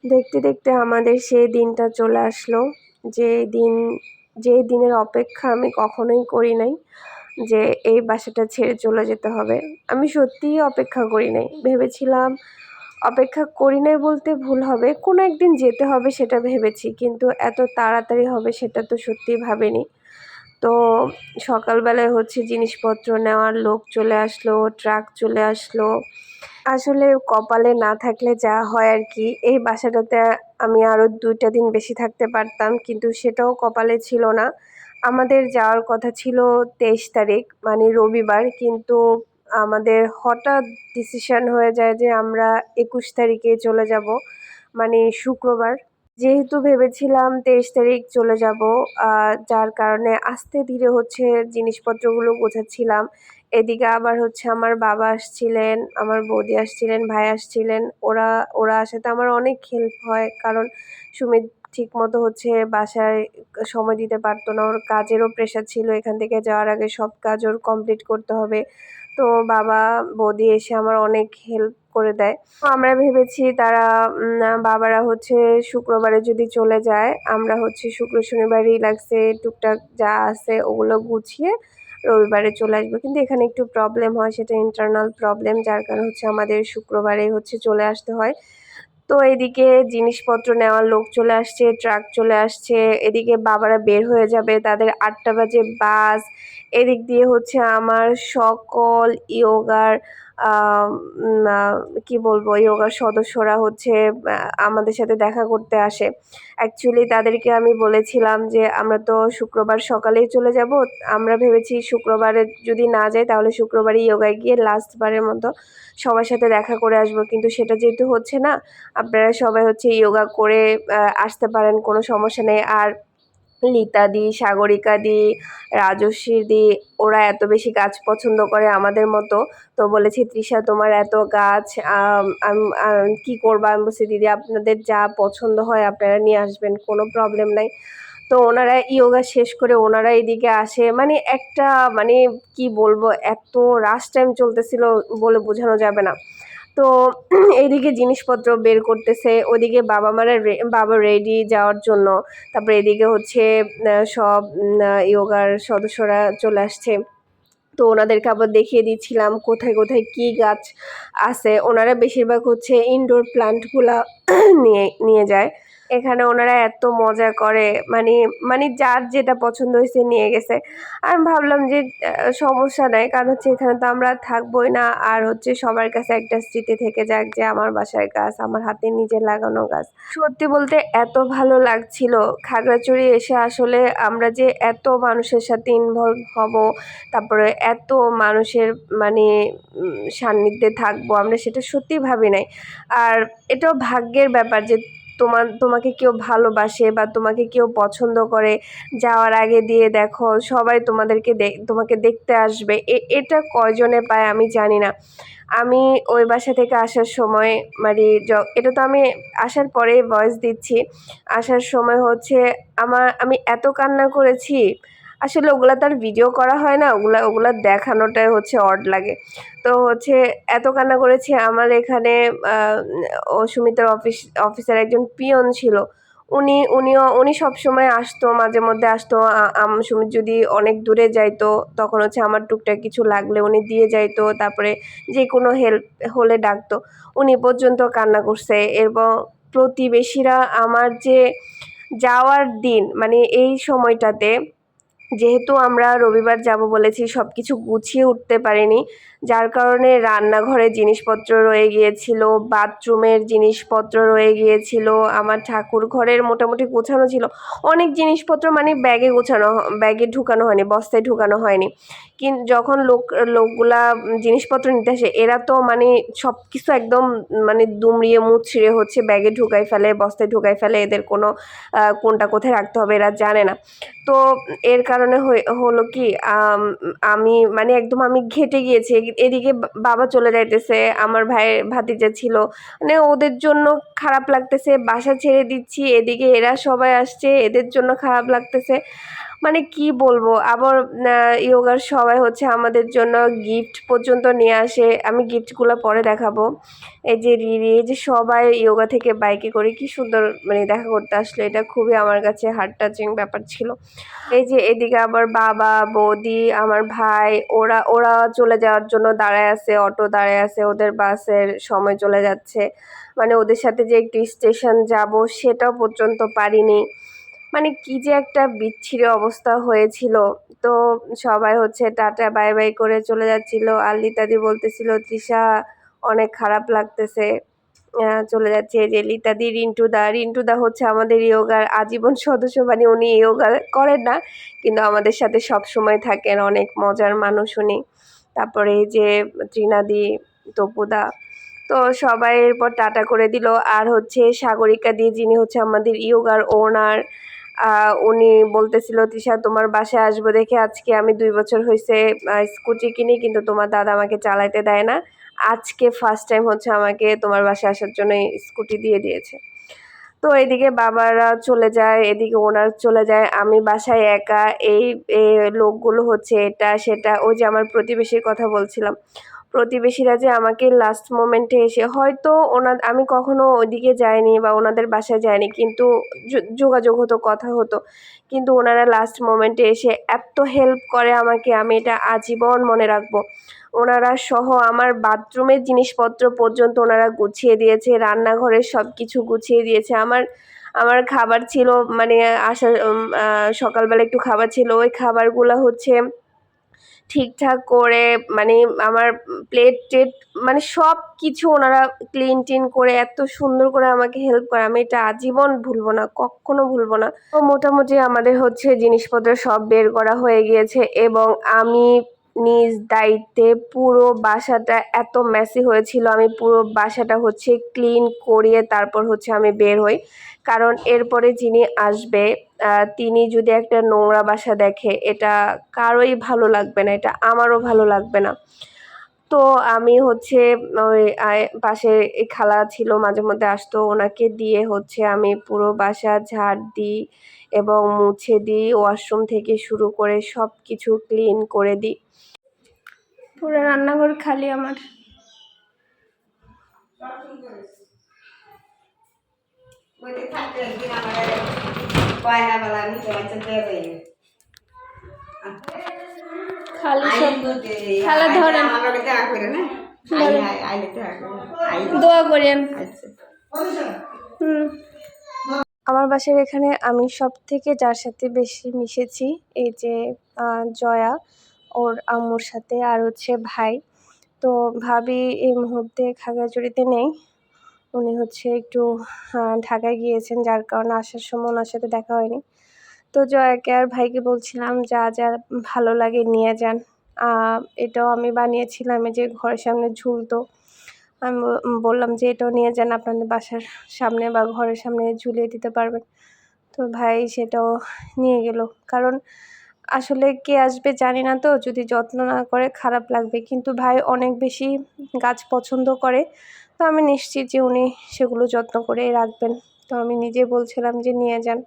দেখতে দেখতে আমাদের সেই দিনটা চলে আসলো। যে দিন যে দিনের অপেক্ষা আমি কখনোই করি নাই, যে এই বাসাটা ছেড়ে চলে যেতে হবে। আমি সত্যিই অপেক্ষা করি নাই। ভেবেছিলাম, অপেক্ষা করি নাই বলতে ভুল হবে, কোনো একদিন যেতে হবে সেটা ভেবেছি, কিন্তু এত তাড়াতাড়ি হবে সেটা তো সত্যিই ভাবিনি। তো সকালবেলায় জিনিসপত্র নেওয়ার লোক চলে আসলো, ট্রাক চলে আসলো। আসলে কপালে না থাকলে যা হয় আর কি। এই বাসাটাতে আমি আরও ২টা দিন বেশি থাকতে পারতাম, কিন্তু সেটাও কপালে ছিল না। আমাদের যাওয়ার কথা ছিল ২৩ তারিখ মানে রবিবার, কিন্তু আমাদের হঠাৎ ডিসিশন হয়ে যায় যে আমরা ২১ তারিখে চলে যাব, মানে শুক্রবার। যেহেতু ভেবেছিলাম ২৩ তারিখ চলে যাব, যার কারণে আস্তে ধীরে জিনিসপত্রগুলো গোছাচ্ছিলাম। এদিকে আবার আমার বাবা আসছিলেন, আমার বৌদি আসছিলেন, ভাই আসছিলেন। ওরা ওরা আসাতে আমার অনেক হেল্প হয়, কারণ সুমিত ঠিকমতো বাসায় সময় দিতে পারতো না। ওর কাজেরও প্রেশার ছিল, এখান থেকে যাওয়ার আগে সব কাজ ওর কমপ্লিট করতে হবে। তো বাবা বৌদি এসে আমার অনেক হেল্প করে দেয়। তো আমরা ভেবেছি তারা বাবারা শুক্রবারে যদি চলে যায়, আমরা শুক্র শনিবার রিল্যাক্সে টুকটাক যা আছে ওগুলো গুছিয়ে রবিবারে চলে আসবো। কিন্তু এখানে একটু প্রবলেম হয়, সেটা ইন্টারনাল প্রবলেম, যার কারণে আমাদের শুক্রবারে চলে আসতে হয়। তো এদিকে জিনিসপত্র নেওয়ার লোক চলে আসছে, ট্রাক চলে আসছে। এদিকে বাবারা বের হয়ে যাবে, তাদের ৮টা বাজে বাস। এদিক দিয়ে আমার সকল ইয়োগার কি বলবো, ইয়োগার সদস্যরা আমাদের সাথে দেখা করতে আসে। অ্যাকচুয়ালি তাদেরকে আমি বলেছিলাম যে আমরা তো শুক্রবার সকালেই চলে যাব। আমরা ভেবেছি শুক্রবারে যদি না যাই তাহলে শুক্রবারে ইয়োগায় গিয়ে লাস্টবারের মতো সবার সাথে দেখা করে আসবো, কিন্তু সেটা যেহেতু হচ্ছে না, আপনারা সবাই ইয়োগা করে আসতে পারেন, কোনো সমস্যা নেই। আর লিতাদি, সাগরিকাদি, রাজস্বীদি, ওরা এত বেশি গাছ পছন্দ করে আমাদের মতো। তো বলেছি, তৃষা তোমার এত গাছ কি করবা? আমি বলছি, দিদি আপনাদের যা পছন্দ হয় আপনারা নিয়ে আসবেন, কোনো প্রবলেম নাই। তো ওনারা ইয়োগা শেষ করে ওনারা এদিকে আসে, মানে একটা মানে কি বলবো, এত রাশ টাইম চলতেছিল বলে বোঝানো যাবে না। তো এইদিকে জিনিসপত্র বের করতেছে, ওদিকে বাবা রেডি যাওয়ার জন্য। তারপরে এদিকে সব ইয়োগার সদস্যরা চলে আসছে। তো ওনাদেরকে আবার দেখিয়ে দিচ্ছিলাম কোথায় কোথায় কি গাছ আছে। ওনারা বেশিরভাগ ইনডোর প্লান্টগুলা নিয়ে নিয়ে যায়। এখানে ওনারা এত মজা করে, মানে মানে যার যেটা পছন্দ হয়েছে নিয়ে গেছে। আমি ভাবলাম যে সমস্যা নাই, কারণ এখানে তো আমরা থাকবোই না। আর সবার কাছে একটা স্মৃতি থেকে যাক যে আমার বাসার গাছ, আমার হাতে নিজে লাগানো গাছ। সত্যি বলতে এত ভালো লাগছিল খাগড়াছড়ি এসে। আসলে আমরা যে এত মানুষের সাথে ইনভলভ হব, তারপরে এত মানুষের মানে সান্নিধ্যে থাকবো, আমরা সেটা সত্যিই ভাবি নাই। আর এটাও ভাগ্যের ব্যাপার যে তোমাকে কেউ ভালোবাসে বা তোমাকে কেউ পছন্দ করে। যাওয়ার আগে দিয়ে দেখো সবাই তোমাকে দেখতে আসবে, এটা কয়জনে পায় আমি জানি না। আমি ওই বাসা থেকে আসার সময়, মানে এটা তো আমি আসার পরে ভয়েস দিচ্ছি। আসার সময় আমি এত কান্না করেছি। আসলে ওগুলা তার ভিডিও করা হয় না, ওগুলা দেখানোটাই অড লাগে। তো এত কান্না করেছি। আমার এখানে সুমিতার অফিসের একজন পিয়ন ছিল। উনি সবসময় আসতো, মাঝে মধ্যে আসতো। সুমিত যদি অনেক দূরে যাইতো তখন আমার টুকটাক কিছু লাগলে উনি দিয়ে যাইতো। তারপরে যে কোনো হেল্প হলে ডাকতো। উনি পর্যন্ত কান্না করছে। এবং প্রতিবেশীরা আমার যে যাওয়ার দিন, মানে এই সময়টাতে যেহেতু আমরা রবিবার যাব বলেছি, সব কিছু গুছিয়ে উঠতে পারিনি, যার কারণে রান্নাঘরে জিনিসপত্র রয়ে গিয়েছিল, বাথরুমের জিনিসপত্র রয়ে গিয়েছিল, আমার ঠাকুর ঘরের মোটামুটি গোছানো ছিল। অনেক জিনিসপত্র মানে ব্যাগে ঢুকানো হয়নি, বস্তায় ঢুকানো হয়নি। কিন্তু যখন লোকগুলা জিনিসপত্র নিতে আসে, এরা তো মানে সব কিছু একদম মানে দুমড়িয়ে মুচড়িয়ে ব্যাগে ঢুকাই ফেলে, বস্তায় ঢুকাই ফেলে। এদের কোনো কোনটা কোথায় রাখতে হবে এরা জানে না। তো এর কারণে হলো কি, আমি মানে একদম আমি ঘেঁটে গিয়েছি। এদিকে বাবা চলে যাইতেছে, আমার ভাইয়ের ভাতিজা ছিল, মানে ওদের জন্য খারাপ লাগতেছে। বাসা ছেড়ে দিচ্ছি, এদিকে এরা সবাই আসছে, এদের জন্য খারাপ লাগতেছে। মানে কি বলবো, আবার ইয়োগার সবাই হচ্ছে আমাদের জন্য গিফট পর্যন্ত নিয়ে আসে। আমি গিফটগুলো পরে দেখাবো। এই যে রিরি, এই যে সবাই ইয়োগা থেকে বাইকে করে কি সুন্দর মানে দেখা করতে আসলো, এটা খুবই আমার কাছে হার্ট টাচিং ব্যাপার ছিল। এই যে এদিকে আবার বাবা বৌদি আমার ভাই ওরা ওরা চলে যাওয়ার জন্য দাঁড়ায় আছে, অটো দাঁড়ায় আছে, ওদের বাসের সময় চলে যাচ্ছে। মানে ওদের সাথে যে একটু স্টেশন যাব সেটাও পর্যন্ত পারিনি। মানে কি যে একটা বিচ্ছিরি অবস্থা হয়েছিল। তো সবাই হচ্ছে টাটা বাই বাই করে চলে যাচ্ছিল, আর লিতাদি বলতেছিল তৃষা অনেক খারাপ লাগতেছে, চলে যাচ্ছে। এই যে লিতাদি, রিন্টুদা হচ্ছে আমাদের ইয়োগার আজীবন সদস্য, মানে উনি ইয়োগা করেন না কিন্তু আমাদের সাথে সব সময় থাকেন, অনেক মজার মানুষ উনি। তারপরে এই যে ত্রিনাদি, তপুদা, তো সবাই এরপর টাটা করে দিল। আর হচ্ছে সাগরিকা দি, যিনি হচ্ছে আমাদের ইয়োগার ওনার, উনি বলতেছিল তৃষা তোমার বাসায় আসবো দেখে আজকে আমি 2 বছর হয়েছে স্কুটি কিনি, কিন্তু তোমার দাদা আমাকে চালাইতে দেয় না, আজকে ফার্স্ট টাইম হচ্ছে আমাকে তোমার বাসায় আসার জন্য স্কুটি দিয়ে দিয়েছে। তো এদিকে বাবারা চলে যায়, এদিকে ওনার চলে যায়, আমি বাসায় একা। এই লোকগুলো হচ্ছে এটা সেটা, ওই যে আমার প্রতিবেশীর কথা বলছিলাম, প্রতিবেশীরা যে আমাকে লাস্ট মোমেন্টে এসে, হয়তো আমি কখনো ওইদিকে যাইনি বা ওনাদের বাসায় যাইনি, কিন্তু যোগাযোগ হতো, কথা হতো, কিন্তু ওনারা লাস্ট মোমেন্টে এসে এত হেল্প করে আমাকে, আমি এটা আজীবন মনে রাখবো। ওনারা সহ আমার বাথরুমের জিনিসপত্র পর্যন্ত ওনারা গুছিয়ে দিয়েছে, রান্নাঘরের সব কিছু গুছিয়ে দিয়েছে। আমার আমার খাবার ছিল, মানে সকালবেলা একটু খাবার ছিল, ওই খাবারগুলো হচ্ছে ঠিকঠাক করে, মানে আমার প্লেট টেট মানে সব কিছু ওনারা ক্লিন টিন করে এত সুন্দর করে আমাকে হেল্প করে, আমি এটা আজীবন ভুলবো না, কখনো ভুলবো না। তো মোটামুটি আমাদের হচ্ছে জিনিসপত্র সব বের করা হয়ে গিয়েছে, এবং আমি নিজ দায়িত্বে পুরো বাসাটা, এত মেসি হয়েছিল, আমি পুরো বাসাটা হচ্ছে ক্লিন করিয়ে তারপর হচ্ছে আমি বের হই। কারণ এরপরে যিনি আসবে তিনি যদি একটা নোংরা বাসা দেখে, এটা কারোই ভালো লাগবে না, এটা আমারও ভালো লাগবে না। তো আমি হচ্ছে ওই পাশে এই খালা ছিল, মাঝে মধ্যে আসতো, ওনাকে দিয়ে হচ্ছে আমি পুরো বাসা ঝাড় দিই এবং মুছে দিই, ওয়াশরুম থেকে শুরু করে সব কিছু ক্লিন করে দিই। পুরো রান্নাঘর খালি আমার। খালি সব খালা ধরেন, দোয়া করেন। আমার বাসার এখানে আমি সব থেকে যার সাথে বেশি মিশেছি, এই যে জয়া, ওর আম্মুর সাথে, আর হচ্ছে ভাই। তো ভাবি এই মুহূর্তে খাগড়াছড়িতে নেই, উনি হচ্ছে একটু ঢাকায় গিয়েছেন, যার কারণে আসার সময় ওনার সাথে দেখা হয়নি। তো জয়াকে আর ভাইকে বলছিলাম যা যা ভালো লাগে নিয়ে যান। এটাও আমি বানিয়েছিলাম, এই যে ঘরের সামনে ঝুলতো, আমি বললাম যে এটাও নিয়ে যান, আপনাদের বাসার সামনে বা ঘরের সামনে ঝুলিয়ে দিতে পারবেন। তো ভাই সেটাও নিয়ে গেল, কারণ আসলে কে আসবে জানি না, তো যদি যত্ন না করে খারাপ লাগবে। কিন্তু ভাই অনেক বেশি গাছ পছন্দ করে, তো আমি নিশ্চিত যে উনি সেগুলো যত্ন করে রাখবেন। তো আমি নিজে বলছিলাম যে নিয়ে যান।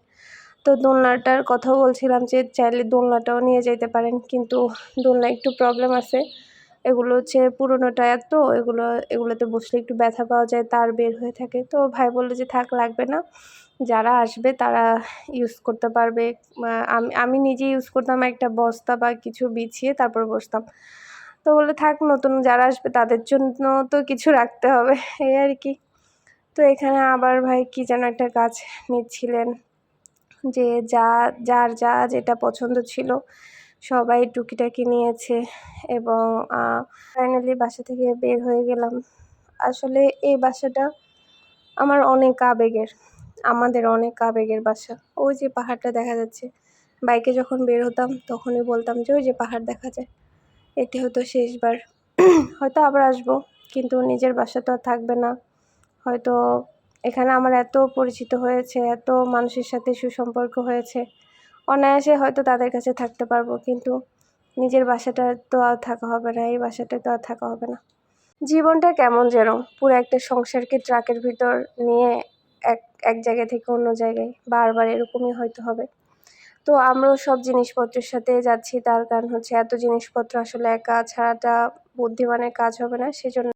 তো দোলনাটার কথাও বলছিলাম যে চাইলে দোলনাটাও নিয়ে যেতে পারেন, কিন্তু দোলনা একটু প্রবলেম আছে, এগুলো হচ্ছে পুরোনো টায়ার, তো এগুলোতে বসলে একটু ব্যথা পাওয়া যায়, তার বের হয়ে থাকে। তো ভাই বললো যে থাক, লাগবে না, যারা আসবে তারা ইউজ করতে পারবে। আমি নিজে ইউজ করতাম, একটা বস্তা বা কিছু বিছিয়ে তারপর বসতাম। তো বললো থাক, নতুন যারা আসবে তাদের জন্য তো কিছু রাখতে হবে, এই আর কি। তো এখানে আবার ভাই কি যেন একটা গাছ নিচ্ছিলেন, যে যার যেটা পছন্দ ছিল সবাই টুকিটাকি নিয়েছে, এবং ফাইনালি বাসা থেকে বের হয়ে গেলাম। আসলে এই বাসাটা আমার অনেক আবেগের, আমাদের অনেক আবেগের বাসা। ওই যে পাহাড়টা দেখা যাচ্ছে, বাইকে যখন বের হতাম তখনই বলতাম যে ওই যে পাহাড় দেখা যায়, এটি হয়তো শেষবার, হয়তো আবার আসবো, কিন্তু নিজের বাসা তো আর থাকবে না। হয়তো এখানে আমার এত পরিচিত হয়েছে, এত মানুষের সাথে সুসম্পর্ক হয়েছে, অনায়াসে হয়তো তাদের কাছে থাকতে পারবো, কিন্তু নিজের বাসাটা তো আর থাকা হবে না, এই বাসাটা তো আর থাকা হবে না। জীবনটা কেমন যেন, পুরো একটা সংসারকে ট্রাকের ভিতর নিয়ে এক এক জায়গা থেকে অন্য জায়গায় বারবার এরকমই হয়তো হবে। তো আমরাও সব জিনিসপত্রের সাথে যাচ্ছি, তার কারণ হচ্ছে এত জিনিসপত্র আসলে একা ছাড়াটা বুদ্ধিমানের কাজ হবে না, সেজন্য